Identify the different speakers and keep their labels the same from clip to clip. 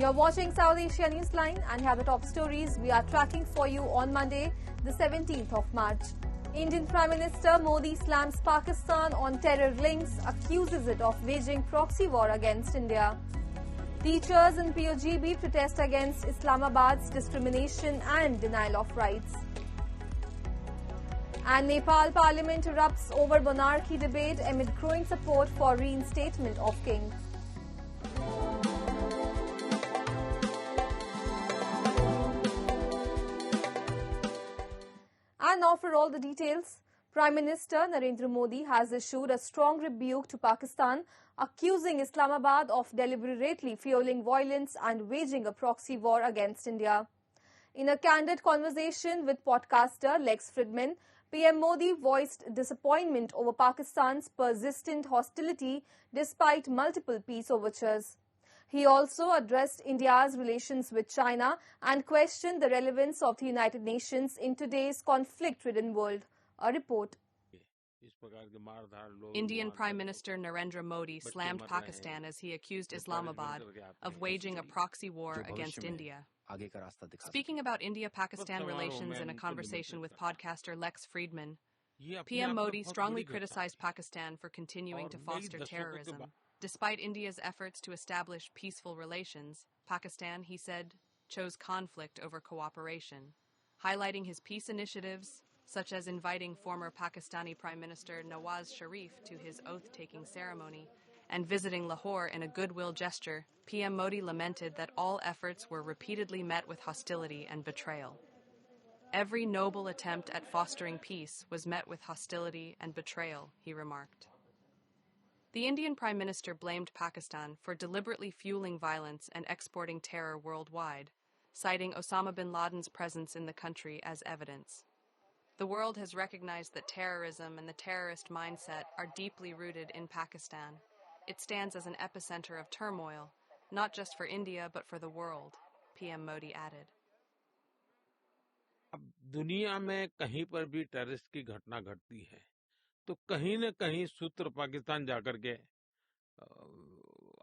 Speaker 1: You're watching South Asia Newsline, and here are the top stories we are tracking for you on Monday, the 17th of March. Indian Prime Minister Modi slams Pakistan on terror links, accuses it of waging proxy war against India. Teachers in POGB protest against Islamabad's discrimination and denial of rights. And Nepal Parliament erupts over monarchy debate amid growing support for reinstatement of king. And now for all the details. Prime Minister Narendra Modi has issued a strong rebuke to Pakistan, accusing Islamabad of deliberately fueling violence and waging a proxy war against India. In a candid conversation with podcaster Lex Fridman, PM Modi voiced disappointment over Pakistan's persistent hostility despite multiple peace overtures. He also addressed India's relations with China and questioned the relevance of the United Nations in today's conflict-ridden world. A report.
Speaker 2: Indian Prime Minister Narendra Modi slammed Pakistan as he accused Islamabad of waging a proxy war against India. Speaking about India-Pakistan relations in a conversation with podcaster Lex Fridman, PM Modi strongly criticized Pakistan for continuing to foster terrorism. Despite India's efforts to establish peaceful relations, Pakistan, he said, chose conflict over cooperation, highlighting his peace initiatives, such as inviting former Pakistani Prime Minister Nawaz Sharif to his oath-taking ceremony and visiting Lahore in a goodwill gesture. PM Modi lamented that all efforts were repeatedly met with hostility and betrayal. Every noble attempt at fostering peace was met with hostility and betrayal, he remarked. The Indian Prime Minister blamed Pakistan for deliberately fueling violence and exporting terror worldwide, citing Osama bin Laden's presence in the country as evidence. The world has recognized that terrorism and the terrorist mindset are deeply rooted in Pakistan. It stands as an epicenter of turmoil, not just for India but for the world, PM Modi added.
Speaker 3: अब दुनिया में कहीं पर भी terrorist की घटना घटती है तो कहीं न कहीं सूत्र पाकिस्तान जाकर के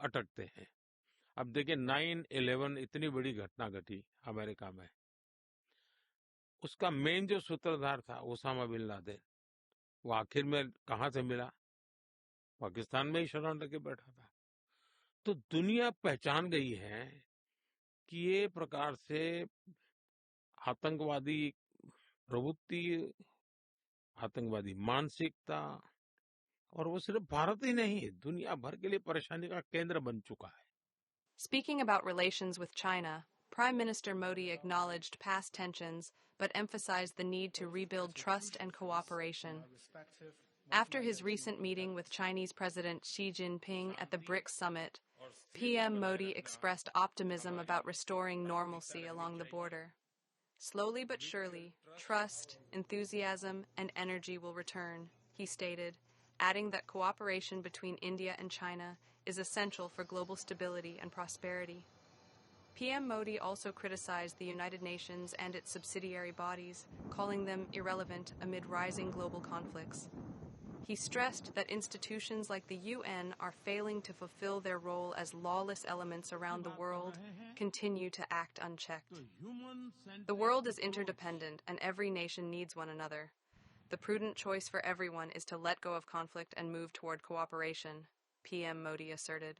Speaker 3: अटकते हैं। अब देखिए 9/11 इतनी बड़ी घटना घटी अमेरिका में, उसका मेन जो सूत्रधार था ओसामा बिन लादेन, वो आखिर में कहां से मिला? पाकिस्तान में ही शरण लेके बैठा था। तो दुनिया पहचान गई है कि ये प्रकार से आतंकवादी प्रवृत्ति, आतंकवादी मानसिकता, और वो सिर्फ भारत ही नहीं, दुनिया भर के लिए परेशानी का केंद्र बन चुका है।
Speaker 2: Speaking about relations with China, Prime Minister Modi acknowledged past tensions but emphasized the need to rebuild trust and cooperation. After his recent meeting with Chinese President Xi Jinping at the BRICS summit, PM Modi expressed optimism about restoring normalcy along the border. Slowly but surely, trust, enthusiasm, and energy will return, he stated, adding that cooperation between India and China is essential for global stability and prosperity. PM Modi also criticized the United Nations and its subsidiary bodies, calling them irrelevant amid rising global conflicts. He stressed that institutions like the UN are failing to fulfill their role as lawless elements around the world continue to act unchecked. The world is interdependent and every nation needs one another. The prudent choice for everyone is to let go of conflict and move toward cooperation, PM Modi asserted.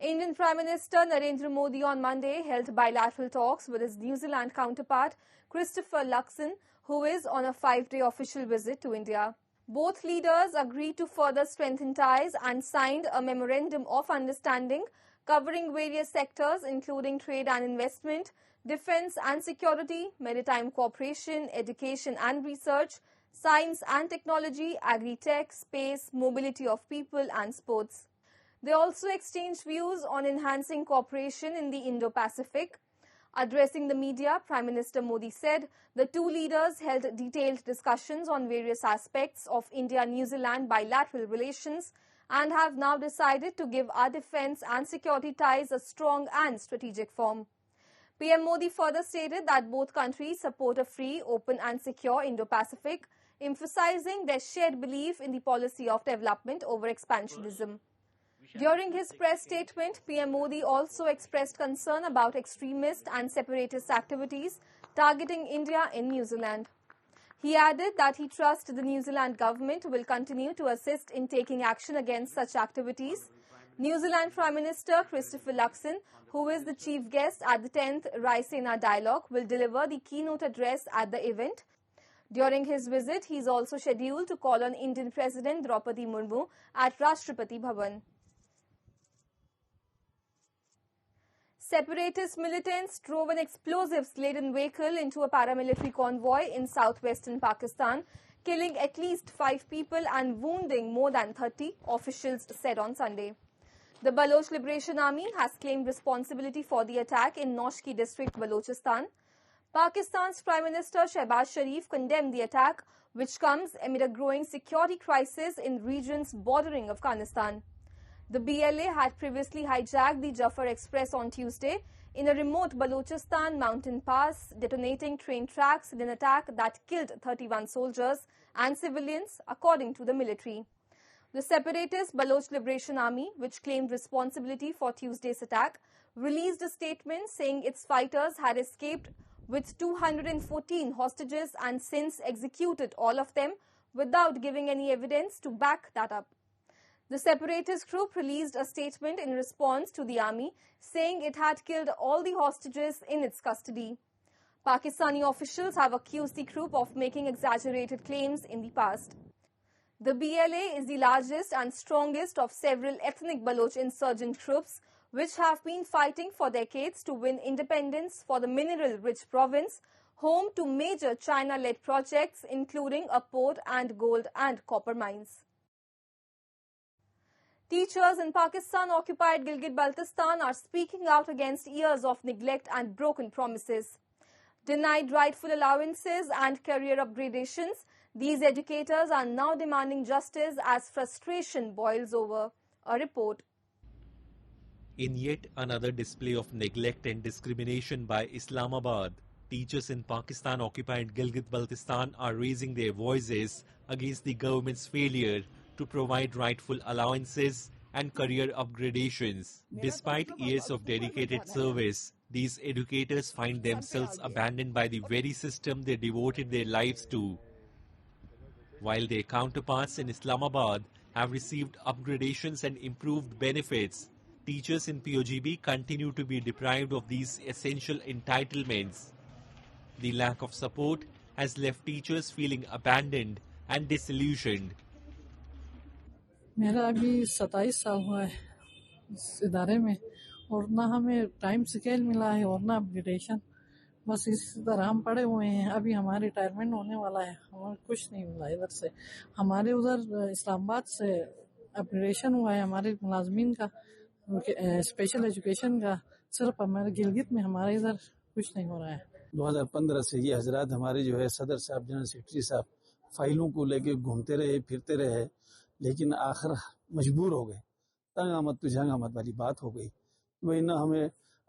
Speaker 1: Indian Prime Minister Narendra Modi on Monday held bilateral talks with his New Zealand counterpart Christopher Luxon, who is on a 5-day official visit to India. Both leaders agreed to further strengthen ties and signed a memorandum of understanding covering various sectors including trade and investment, defense and security, maritime cooperation, education and research, science and technology, agri-tech, space, mobility of people and sports. They also exchanged views on enhancing cooperation in the Indo-Pacific. Addressing the media, Prime Minister Modi said the two leaders held detailed discussions on various aspects of India-New Zealand bilateral relations and have now decided to give our defense and security ties a strong and strategic form. PM Modi further stated that both countries support a free, open and secure Indo-Pacific, emphasizing their shared belief in the policy of development over expansionism. During his press statement, PM Modi also expressed concern about extremist and separatist activities targeting India in New Zealand. He added that he trusts the New Zealand government will continue to assist in taking action against such activities. New Zealand Prime Minister Christopher Luxon, who is the chief guest at the 10th Raisena Dialogue, will deliver the keynote address at the event. During his visit, he is also scheduled to call on Indian President Draupadi Murmu at Rashtrapati Bhavan. Separatist militants drove an explosives-laden vehicle into a paramilitary convoy in southwestern Pakistan, killing at least 5 people and wounding more than 30, officials said on Sunday. The Baloch Liberation Army has claimed responsibility for the attack in Noshki district, Balochistan. Pakistan's Prime Minister Shehbaz Sharif condemned the attack, which comes amid a growing security crisis in regions bordering Afghanistan. The BLA had previously hijacked the Jafar Express on Tuesday in a remote Balochistan mountain pass, detonating train tracks in an attack that killed 31 soldiers and civilians, according to the military. The separatist Baloch Liberation Army, which claimed responsibility for Tuesday's attack, released a statement saying its fighters had escaped with 214 hostages and since executed all of them without giving any evidence to back that up. The separatist group released a statement in response to the army, saying it had killed all the hostages in its custody. Pakistani officials have accused the group of making exaggerated claims in the past. The BLA is the largest and strongest of several ethnic Baloch insurgent groups, which have been fighting for decades to win independence for the mineral-rich province, home to major China-led projects including a port and gold and copper mines. Teachers in Pakistan-occupied Gilgit-Baltistan are speaking out against years of neglect and broken promises. Denied rightful allowances and career upgradations, these educators are now demanding justice as frustration boils over. A report.
Speaker 4: In yet another display of neglect and discrimination by Islamabad, teachers in Pakistan-occupied Gilgit-Baltistan are raising their voices against the government's failure to provide rightful allowances and career upgradations. Despite years of dedicated service, these educators find themselves abandoned by the very system they devoted their lives to. While their counterparts in Islamabad have received upgradations and improved benefits, teachers in POGB continue to be deprived of these essential entitlements. The lack of support has left teachers feeling abandoned and disillusioned.
Speaker 5: मेरा अभी 27 साल हुआ है इस इदारे में और ना हमें टाइम स्केल मिला है और ना अपग्रेडेशन बस इस तरह हम पड़े हुए हैं अभी हमारा रिटायरमेंट होने वाला है हमें कुछ नहीं मिला इधर से हमारे उधर इस्लामाबाद से अपग्रेडेशन हुआ है हमारे मुलाजमीन का स्पेशल एजुकेशन का सिर्फ हमारे गिलगित में हमारे इधर कुछ नहीं हो रहा है
Speaker 6: 2015 से ये हजरात हमारे जो है सदर साहब जनरल सेक्रेटरी साहब फाइलों को लेके घूमते रहे फिरते रहे लेकिन आखिर मजबूर हो गए तंग आमद तुझंग आमद वाली बात हो गई वही ना हमें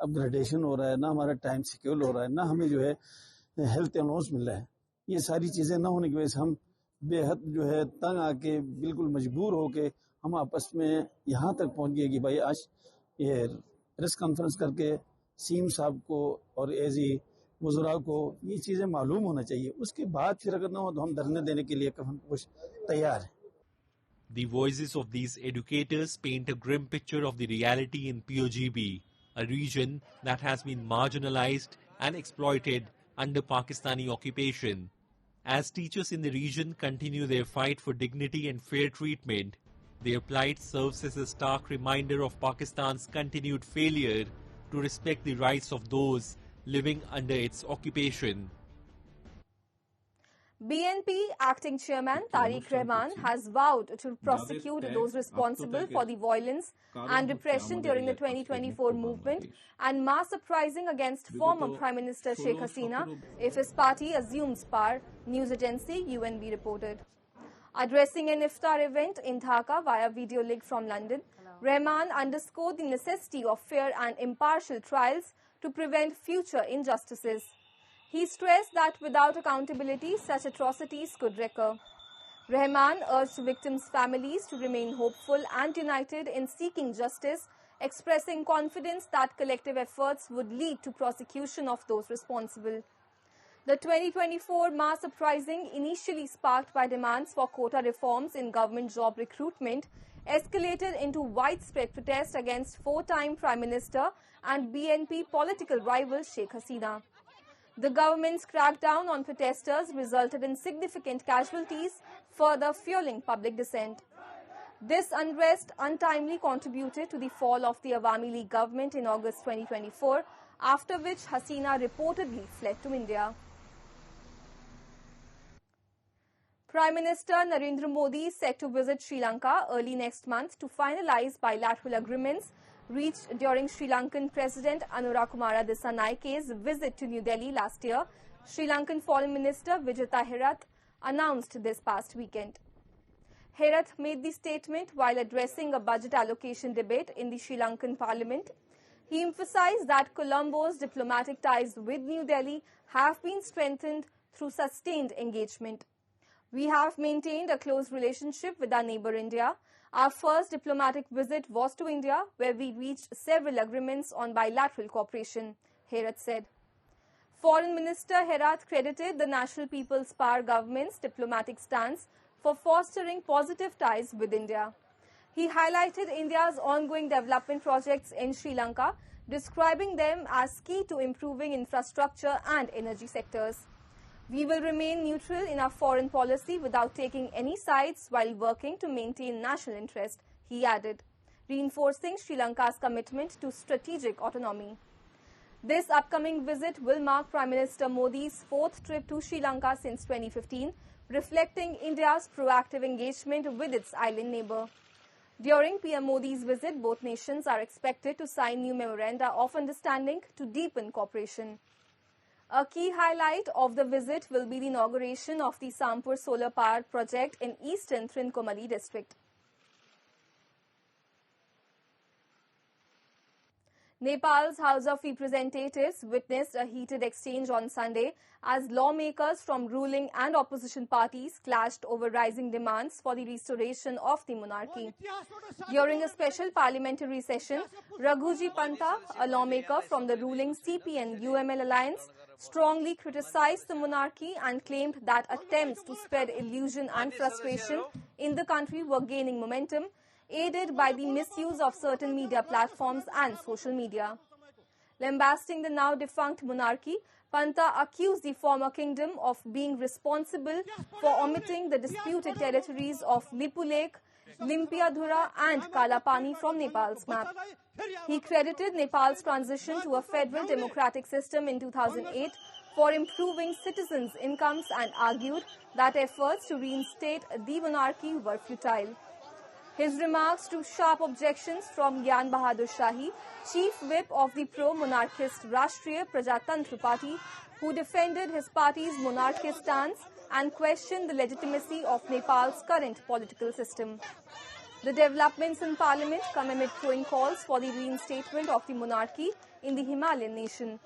Speaker 6: अपग्रेडेशन हो रहा है ना हमारा टाइम शेड्यूल हो रहा है ना हमें जो है हेल्थ अलाउंस मिल रहा है ये सारी चीज़ें ना होने की वजह से हम बेहद जो है तंग आके बिल्कुल मजबूर होके हम आपस में यहाँ तक पहुँच गए कि भाई आज ये प्रेस कॉन्फ्रेंस करके सीएम साहब को और एजी वज़रा को ये चीज़ें मालूम होना चाहिए उसके बाद फिर अगर ना हो तो हम धरने देने के लिए हम कुछ तैयार हैं
Speaker 4: The voices of these educators paint a grim picture of the reality in POGB, a region that has been marginalized and exploited under Pakistani occupation. As teachers in the region continue their fight for dignity and fair treatment, their plight serves as a stark reminder of Pakistan's continued failure to respect the rights of those living under its occupation.
Speaker 1: BNP acting chairman Tarique Rahman has vowed to prosecute those responsible for the violence and repression during the 2024 movement and mass uprising against former Prime Minister Sheikh Hasina if his party assumes power, news agency UNB reported. Addressing an iftar event in Dhaka via video link from London, Rahman underscored the necessity of fair and impartial trials to prevent future injustices. He stressed that without accountability, such atrocities could recur. Rahman urged victims' families to remain hopeful and united in seeking justice, expressing confidence that collective efforts would lead to prosecution of those responsible. The 2024 mass uprising, initially sparked by demands for quota reforms in government job recruitment, escalated into widespread protest against four-time Prime Minister and BNP political rival Sheikh Hasina. The government's crackdown on protesters resulted in significant casualties, further fueling public dissent. This unrest untimely contributed to the fall of the Awami League government in August 2024, after which Hasina reportedly fled to India. Prime Minister Narendra Modi is set to visit Sri Lanka early next month to finalize bilateral agreements reached during Sri Lankan President Anura Dissanayke's visit to New Delhi last year. Sri Lankan Foreign Minister Vijitha Herath announced this past weekend. Herath made the statement while addressing a budget allocation debate in the Sri Lankan Parliament. He emphasized that Colombo's diplomatic ties with New Delhi have been strengthened through sustained engagement. We have maintained a close relationship with our neighbor India. Our first diplomatic visit was to India, where we reached several agreements on bilateral cooperation, Herath said. Foreign Minister Herath credited the National People's Power government's diplomatic stance for fostering positive ties with India. He highlighted India's ongoing development projects in Sri Lanka, describing them as key to improving infrastructure and energy sectors. We will remain neutral in our foreign policy without taking any sides while working to maintain national interest, he added, reinforcing Sri Lanka's commitment to strategic autonomy. This upcoming visit will mark Prime Minister Modi's fourth trip to Sri Lanka since 2015, reflecting India's proactive engagement with its island neighbor. During PM Modi's visit, both nations are expected to sign new memoranda of understanding to deepen cooperation. A key highlight of the visit will be the inauguration of the Sampur solar power project in eastern Trincomalee district. Nepal's House of Representatives witnessed a heated exchange on Sunday as lawmakers from ruling and opposition parties clashed over rising demands for the restoration of the monarchy. During a special parliamentary session, Raghuji Panta, a lawmaker from the ruling CPN-UML alliance, strongly criticized the monarchy and claimed that attempts to spread illusion and frustration in the country were gaining momentum, aided by the misuse of certain media platforms and social media. Lambasting the now defunct monarchy, Panta accused the former kingdom of being responsible for omitting the disputed territories of Lipulekh, Limpiadhura and Kalapani from Nepal's map. He credited Nepal's transition to a federal democratic system in 2008 for improving citizens' incomes and argued that efforts to reinstate the monarchy were futile. His remarks drew sharp objections from Gyan Bahadur Shahi, chief whip of the pro-monarchist Rashtriya Prajatantra Party, who defended his party's monarchist stance and questioned the legitimacy of Nepal's current political system. The developments in parliament come amid growing calls for the reinstatement of the monarchy in the Himalayan nation.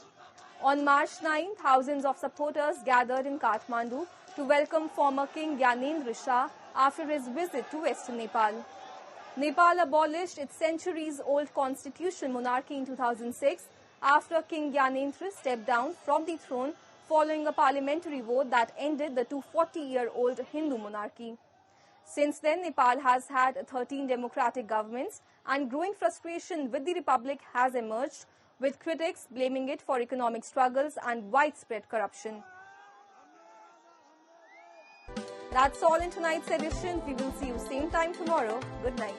Speaker 1: On March 9, thousands of supporters gathered in Kathmandu to welcome former King Gyanendra Shah after his visit to Western Nepal. Nepal abolished its centuries-old constitutional monarchy in 2006 after King Gyanendra stepped down from the throne following a parliamentary vote that ended the 240-year-old Hindu monarchy. Since then, Nepal has had 13 democratic governments and growing frustration with the republic has emerged, with critics blaming it for economic struggles and widespread corruption. That's all in tonight's edition. We will see you same time tomorrow. Good night.